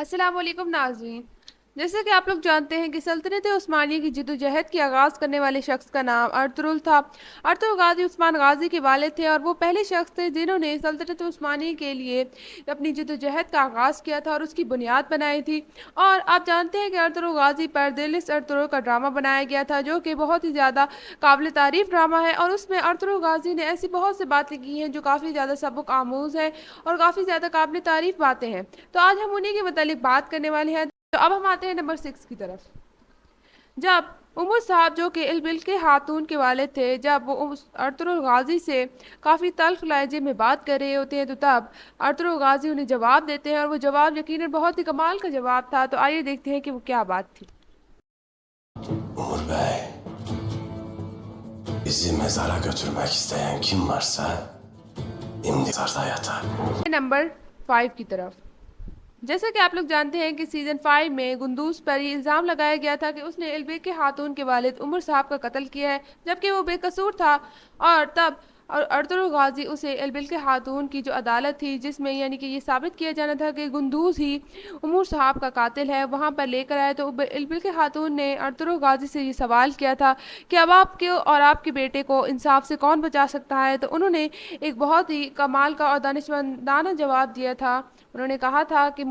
السلام علیکم ناظرین، جیسے کہ آپ لوگ جانتے ہیں کہ سلطنت عثمانیہ کی جدوجہد کی آغاز کرنے والے شخص کا نام ارطغرل تھا۔ ارطغرل غازی عثمان غازی کے والد تھے اور وہ پہلے شخص تھے جنہوں نے سلطنت عثمانیہ کے لیے اپنی جدوجہد کا آغاز کیا تھا اور اس کی بنیاد بنائی تھی۔ اور آپ جانتے ہیں کہ ارطغرل غازی پر دلس ارطغرل کا ڈرامہ بنایا گیا تھا، جو کہ بہت ہی زیادہ قابل تعریف ڈرامہ ہے، اور اس میں ارطغرل غازی نے ایسی بہت سی باتیں کی ہیں جو کافی زیادہ سبق آموز ہیں اور کافی زیادہ قابل تعریف باتیں ہیں۔ تو آج ہم انہی کے متعلق بات کرنے والے ہیں۔ تو اب ہم آتے ہیں نمبر 6 کی طرف۔ جب عمر صاحب جو کہ البلکہ خاتون کے والد تھے، جب وہ ارطغرل غازی سے کافی تلخ لہجے میں بات کر رہے ہوتے ہیں، تو تب ارطغرل غازی انہیں جواب دیتے ہیں، اور وہ جواب یقیناً بہت ہی کمال کا جواب تھا۔ تو آئیے دیکھتے ہیں کہ وہ کیا بات تھی۔ Umur Bey, bizi mezara götürmek isteyen kim varsa imdizarda yatar. Number 5 کی طرف۔ جیسا کہ آپ لوگ جانتے ہیں کہ سیزن 5 میں گندوز پر یہ الزام لگایا گیا تھا کہ اس نے البلکہ خاتون کے والد عمر صاحب کا قتل کیا ہے، جبکہ وہ بے قصور تھا۔ اور تب ارطغرل غازی اسے البلکہ خاتون کی جو عدالت تھی، جس میں یعنی کہ یہ ثابت کیا جانا تھا کہ گندوز ہی عمر صاحب کا قاتل ہے، وہاں پر لے کر آئے۔ تو البلکہ خاتون نے ارطغرل غازی سے یہ سوال کیا تھا کہ اب آپ کے اور آپ کے بیٹے کو انصاف سے کون بچا سکتا ہے؟ تو انہوں نے ایک بہت ہی کمال کا اور دانشمندانہ جواب دیا تھا۔ انہوں نے کہا تھا کہ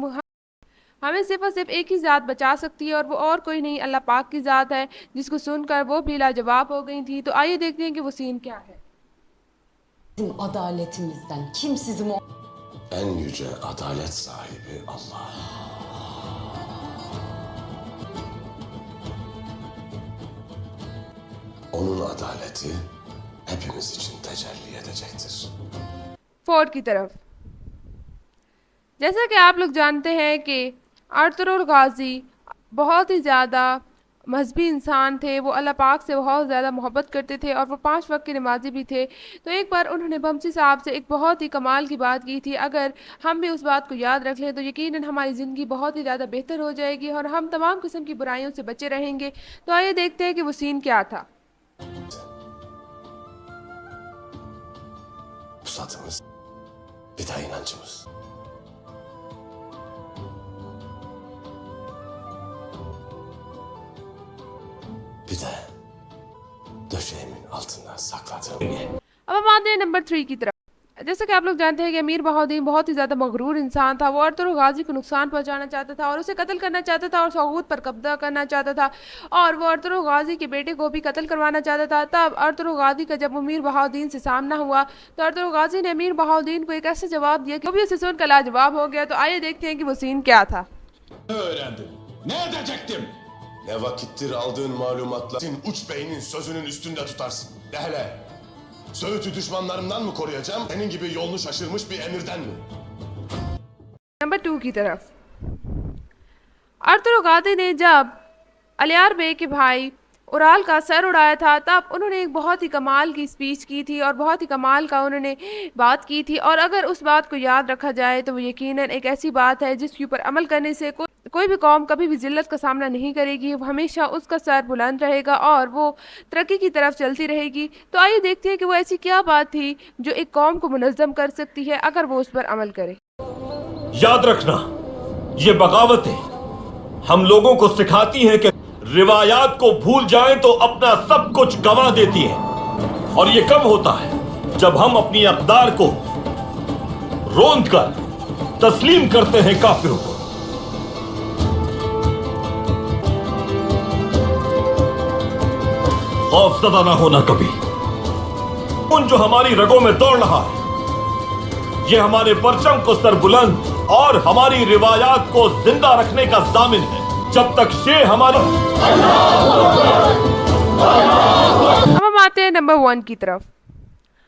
ہمیں صرف اور صرف ایک ہی ذات بچا سکتی ہے، اور وہ اور کوئی نہیں، اللہ پاک کی ذات ہے، جس کو سن کر وہ بھی لاجواب ہو گئی تھی۔ تو آئیے دیکھتے ہیں کہ وہ سین کیا ہے۔ Adaletimizden kim sizi En yüce adalet sahibi Allah. Onun adaleti hepimiz için tecelli edecektir. 4 کی طرف۔ جیسا کہ آپ لوگ جانتے ہیں کہ ارطغرل غازی بہت ہی زیادہ مذہبی انسان تھے، وہ اللہ پاک سے بہت زیادہ محبت کرتے تھے، اور وہ 5 وقت کے نمازی بھی تھے۔ تو ایک بار انہوں نے بمسی صاحب سے ایک بہت ہی کمال کی بات کی تھی۔ اگر ہم بھی اس بات کو یاد رکھ لیں تو یقیناً ہماری زندگی بہت ہی زیادہ بہتر ہو جائے گی، اور ہم تمام قسم کی برائیوں سے بچے رہیں گے۔ تو آئیے دیکھتے ہیں کہ وہ سین کیا تھا۔ Pusatımız, bir de inancımız. Bir de döşeğimin altında sakladığım اب ہم آتے ہیں نمبر 3 کی طرف۔ جیسا کہ آپ لوگ جانتے ہیں کہ امیر بہاؤدین بہت ہی زیادہ مغرور انسان تھا۔ وہ ارطغرل غازی کو نقصان پہنچانا چاہتا تھا اور اسے قتل کرنا چاہتا تھا اور سعود پر قبضہ کرنا چاہتا تھا، اور وہ ارطغرل غازی کے بیٹے کو بھی قتل کروانا چاہتا تھا۔ تب ارطغرل غازی کا جب امیر بہاؤدین سے سامنا ہوا تو ارطغرل غازی نے امیر بہاؤدین کو ایک ایسا جواب دیا کہ وہ بھی اسے سن کر لاجواب ہو گیا۔ تو آئیے دیکھتے ہیں کہ وہ سین کیا تھا۔ öğrendim. Ne edecektim? Ne vakittir aldığın malumatla uç beynin sözünün üstünde tutarsın. De hele. Söğüt'ü düşmanlarımdan mı koruyacağım? Senin gibi yolunu şaşırmış bir emirden mi? Number 2 کی طرف۔ ارطغرل غازی نے جب الیار بے کے بھائی اورال کا سر اڑایا تھا، تب انہوں نے ایک بہت ہی کمال کی سپیچ کی تھی اور بہت ہی کمال کا انہوں نے بات کی تھی، اور اگر اس بات کو یاد رکھا جائے تو وہ یقیناً ایک ایسی بات ہے جس کے اوپر عمل کرنے سے کوئی بھی قوم کبھی بھی ذلت کا سامنا نہیں کرے گی، ہمیشہ اس کا سر بلند رہے گا اور وہ ترقی کی طرف چلتی رہے گی۔ تو آئیے دیکھتے ہیں کہ وہ ایسی کیا بات تھی جو ایک قوم کو منظم کر سکتی ہے اگر وہ اس پر عمل کرے۔ یاد رکھنا، یہ بغاوتیں ہم لوگوں کو سکھاتی ہیں کہ روایات کو بھول جائیں تو اپنا سب کچھ گنوا دیتی ہیں، اور یہ کب ہوتا ہے جب ہم اپنی اقدار کو روند کر تسلیم کرتے ہیں کافروں کو۔ خوف زدہ نہ ہونا کبھی، ان جو ہماری رگوں میں دوڑ رہا ہے، یہ ہمارے پرچم کو سر بلند اور ہماری روایات کو زندہ رکھنے کا ضامن ہے، جب تک شے ہمارا۔ اب ہم آتے ہیں نمبر 1 کی طرف۔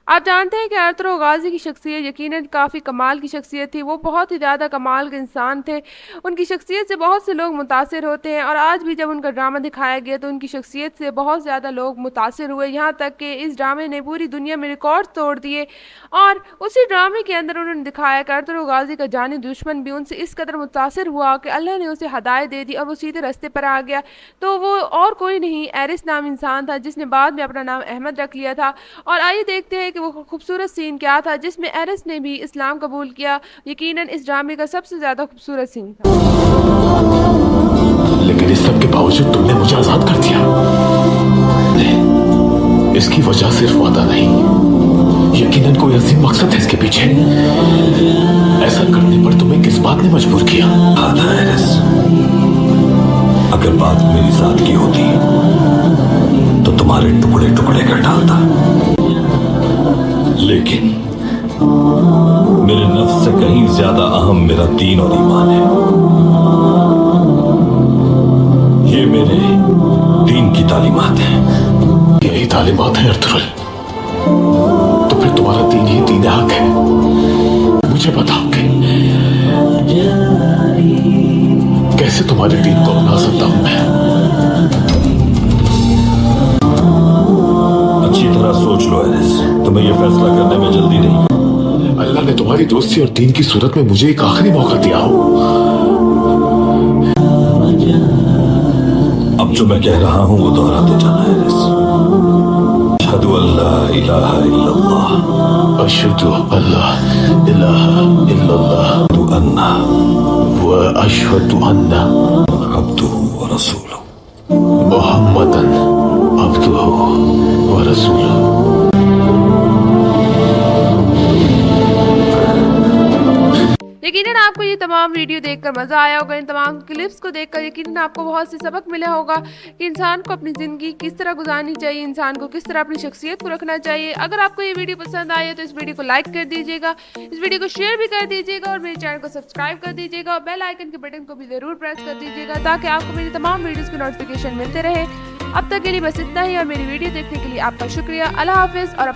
آپ جانتے ہیں کہ ارطغرل غازی کی شخصیت یقیناً کافی کمال کی شخصیت تھی۔ وہ بہت ہی زیادہ کمال کے انسان تھے۔ ان کی شخصیت سے بہت سے لوگ متاثر ہوتے ہیں، اور آج بھی جب ان کا ڈرامہ دکھایا گیا تو ان کی شخصیت سے بہت زیادہ لوگ متاثر ہوئے، یہاں تک کہ اس ڈرامے نے پوری دنیا میں ریکارڈ توڑ دیے۔ اور اسی ڈرامے کے اندر انہوں نے دکھایا کہ ارطغرل غازی کا جانی دشمن بھی ان سے اس قدر متاثر ہوا کہ اللہ نے اسے ہدایت دے دی اور وہ سیدھے راستے پر آ گیا۔ تو وہ اور کوئی نہیں، ایرس نام انسان تھا جس نے بعد میں اپنا نام احمد رکھ لیا تھا۔ اور آئیے دیکھتے ہیں کہ وہ خوبصورت سین کیا تھا جس میں ایرس نے بھی اسلام قبول کیا. یقیناً اس ڈرامے کا سب سے زیادہ خوبصورت سین تھا. لیکن اس سب کے باوجود تم نے مجھے آزاد کر دیا. نہیں، اس کی وجہ صرف وعدہ نہیں، یقیناً کوئی عظیم مقصد ہے اس کے پیچھے. ایسا کرنے پر تمہیں کس بات نے مجبور کیا؟ آدھا ایرس، اگر بات میری ذات کی ہوتی تو تمہارے ٹکڑے ٹکڑے کر ڈالتا، لیکن میرے نفس سے کہیں زیادہ اہم میرا دین اور ایمان ہے. یہ میرے دین کی تعلیمات ہیں. یہی تعلیمات ہیں ارطغرل؟ تو پھر تمہارا دین ہی دین حق ہے. مجھے بتاؤ کہ کیسے تمہارے دین کو اپنا سکتا ہوں میں؟ اچھی طرح سوچ لو ایرس، تمہیں یہ فیصلہ کرنے میں جلدی نہیں. اللہ نے تمہاری دوستی اور دین کی صورت میں مجھے ایک آخری موقع دیا ہو. اب جو میں کہہ رہا ہوں وہ دہراتے جانا ہے ایرس. اشہد ان لا الہ الا اللہ، اشہد ان لا الہ الا اللہ، و اشہد ان عبدہ ورسولہ. محمدن عبدہ ورسولہ. یقیناً آپ کو یہ تمام ویڈیو دیکھ کر مزہ آیا ہوگا. ان تمام کلپس کو دیکھ کر یقیناً آپ کو بہت سے سبق ملا ہوگا کہ انسان کو اپنی زندگی کس طرح گزارنی چاہیے، انسان کو کس طرح اپنی شخصیت کو رکھنا چاہیے. اگر آپ کو یہ ویڈیو پسند آئی ہے تو اس ویڈیو کو لائک کر دیجیے گا، اس ویڈیو کو شیئر بھی کر دیجیے گا اور میرے چینل کو سبسکرائب کر دیجیے گا اور بیل آئیکن کے بٹن کو بھی ضرور پریس کر دیجیے گا تاکہ آپ کو میری تمام ویڈیوز کی نوٹیفیکیشن ملتے رہے. اب تک کے لیے بس اتنا ہی اور میری ویڈیو دیکھنے کے لیے آپ کا شکریہ. اللہ حافظ اور